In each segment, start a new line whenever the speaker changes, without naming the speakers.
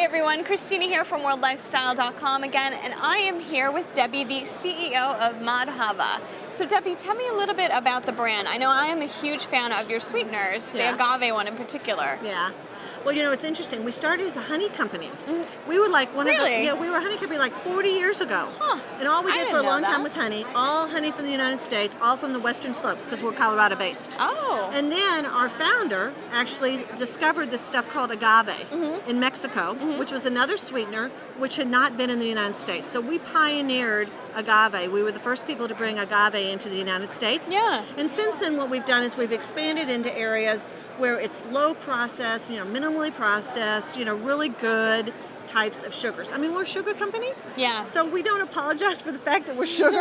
everyone, Christina here from worldlifestyle.com again, and I am here with Debbie, the CEO of Madhava. So Debbie, tell me a little bit about the brand. I know I am a huge fan of your sweeteners, the agave one in particular.
Yeah. Well, you know, it's interesting. We started as a honey company. We were like we were a honey company like 40 years ago.
Huh.
And all we
I
did
didn't
for a
know
long
that.
time was honey. All honey from the United States, all from the Western Slopes, because we're Colorado based.
Oh.
And then our founder actually discovered this stuff called agave in Mexico, which was another sweetener which had not been in the United States. So we pioneered agave. We were the first people to bring agave into the United States.
Yeah.
And since then, what we've done is we've expanded into areas where it's low processed, minimally processed, really good types of sugars. I mean, we're a sugar company.
Yeah.
So we don't apologize for the fact that we're sugar.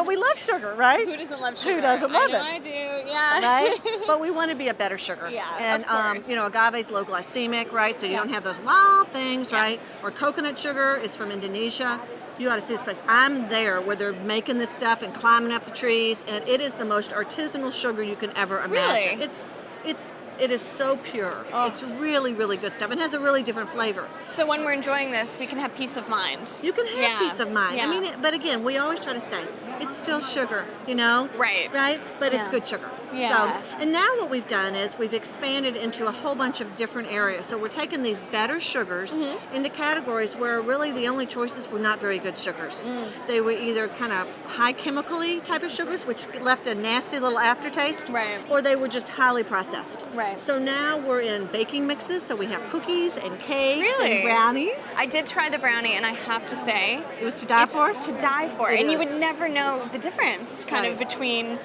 We love sugar, right?
Who doesn't love sugar?
Who doesn't love
I know
it?
I do, yeah.
Right? But we want to be a better sugar.
Yeah,
and,
of course.
Agave's low glycemic, right? So you don't have those wild things, right? Or coconut sugar is from Indonesia. You ought to see this place. I'm there where they're making this stuff and climbing up the trees, and it is the most artisanal sugar you can ever imagine.
Really?
It is so pure.
Oh.
It's really, really good stuff. It has a really different flavor.
So when we're enjoying this, we can have peace of mind.
You can have peace of mind.
Yeah.
But again, we always try to say, it's still sugar,
Right.
Right? But it's
Yeah.
good sugar.
Yeah.
So, and now what we've done is we've expanded into a whole bunch of different areas. So we're taking these better sugars into categories where really the only choices were not very good sugars. They were either kind of high chemically type of sugars, which left a nasty little aftertaste,
Right.
or they were just highly processed.
Right.
So now we're in baking mixes. So we have cookies and cakes
Really?
and brownies.
I did try the brownie, and I have to say,
It was to die for.
to die for.
It
And you
is.
would never know the difference kind of
Right.
between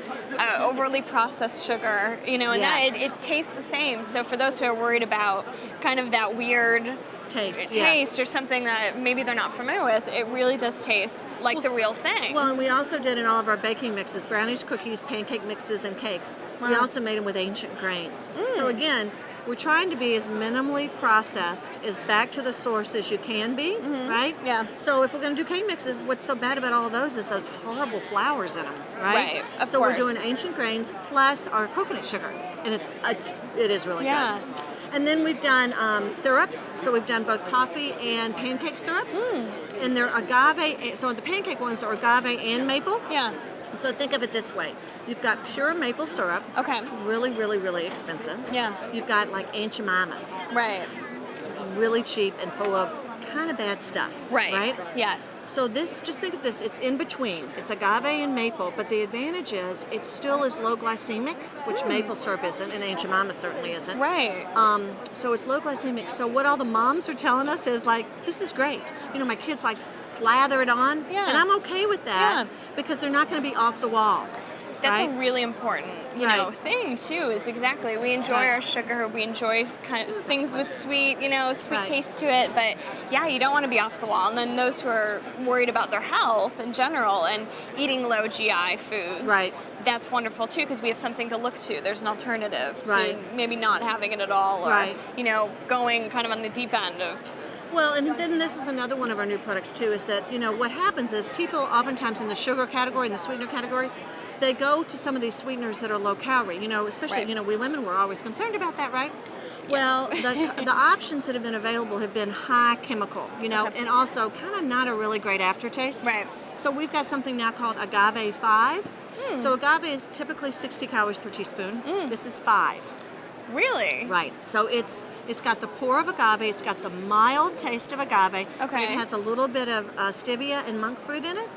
overly processed sugar, and
Yes.
that it tastes the same. So for those who are worried about kind of that weird
Taste.
or something that maybe they're not familiar with, it really does taste like the real thing.
Well, and we also did in all of our baking mixes, brownies, cookies, pancake mixes, and cakes. We
Wow.
also made them with ancient grains. So again, we're trying to be as minimally processed, as back to the source as you can be, right?
Yeah.
So if we're going to do cake mixes, what's so bad about all of those is those horrible flours in them, right?
Right, of
so
course.
we're doing ancient grains plus our coconut sugar, and it is really
Yeah.
good. And then we've done syrups. So we've done both coffee and pancake syrups. And they're agave. So the pancake ones are agave and maple.
Yeah.
So think of it this way. You've got pure maple syrup.
Okay.
Really, really, really expensive.
Yeah.
You've got like Aunt Jemima's.
Right.
Really cheap and full of kind of bad stuff. Right?
Yes.
So just think of this, it's in between. It's agave and maple, but the advantage is it still is low glycemic, which maple syrup isn't, and Aunt Jemima certainly isn't.
Right.
So it's low glycemic. So what all the moms are telling us is like, this is great. My kids like slather it on,
Yeah.
and I'm okay with that
Yeah.
because they're not going to be off the wall.
That's
right?
a really important,
Right.
thing too. Is exactly we enjoy
Right.
our sugar, we enjoy kind of things with sweet, sweet
Right.
taste to it. But yeah, you don't want to be off the wall. And then those who are worried about their health in general and eating low GI foods,
Right.
That's wonderful too because we have something to look to. There's an alternative
Right.
to maybe not having it at all, or
Right.
going kind of on the deep end of.
Well, and then this is another one of our new products too, is that, what happens is people oftentimes in the sugar category, in the sweetener category, they go to some of these sweeteners that are low calorie, especially,
Right.
we women were always concerned about that, right? Well, the options that have been available have been high chemical, and also kind of not a really great aftertaste.
Right.
So we've got something now called Agave 5. So agave is typically 60 calories per teaspoon. This is 5.
Really?
Right. So it's got the pore of agave. It's got the mild taste of agave.
Okay.
It has a little bit of stevia and monk fruit in it,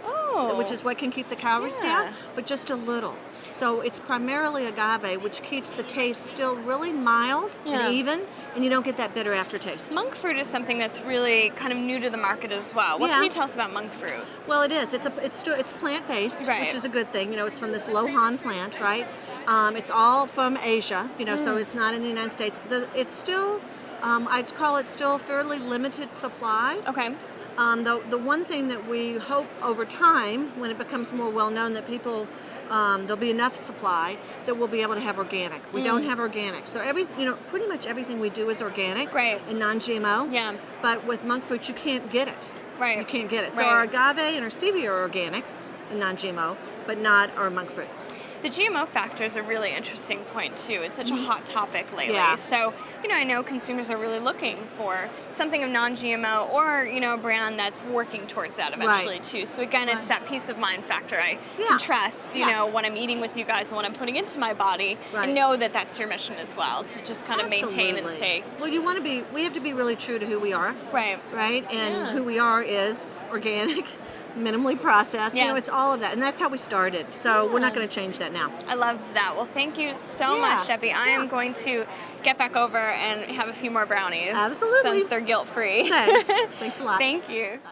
Oh.
which is what can keep the calories
Yeah.
down, but just a little. So it's primarily agave, which keeps the taste still really mild
Yeah.
and even, and you don't get that bitter aftertaste.
Monk fruit is something that's really kind of new to the market as well. What
Yeah.
can you tell us about monk fruit?
Well, it is. It's plant-based,
Right.
which is a good thing. It's from this Lohan plant, right? It's all from Asia, so it's not in the United States. It's still, I'd call it still fairly limited supply.
Okay.
The one thing that we hope over time, when it becomes more well-known that people, there'll be enough supply that we'll be able to have organic. We don't have organic. So pretty much everything we do is organic
Right.
and non-GMO.
Yeah.
But with monk fruit, you can't get it.
Right.
You can't get it. So
Right.
our agave and our stevia are organic and non-GMO, but not our monk fruit.
The GMO factor is a really interesting point too. It's such a hot topic lately.
Yeah.
So, I know consumers are really looking for something of non-GMO or, a brand that's working towards that eventually too. So again, it's that peace of mind factor. I can trust, what I'm eating with you guys and what I'm putting into my body and know that that's your mission as well, to just kind of maintain and stay.
Well, we have to be really true to who we are.
Right.
Right? And who we are is organic, minimally processed. It's all of that. And that's how we started. So we're not going to change that now.
I love that. Well, thank you so much, Debbie. I am going to get back over and have a few more brownies.
Absolutely.
Since they're guilt-free.
Thanks. Thanks a lot.
Thank you.
Bye.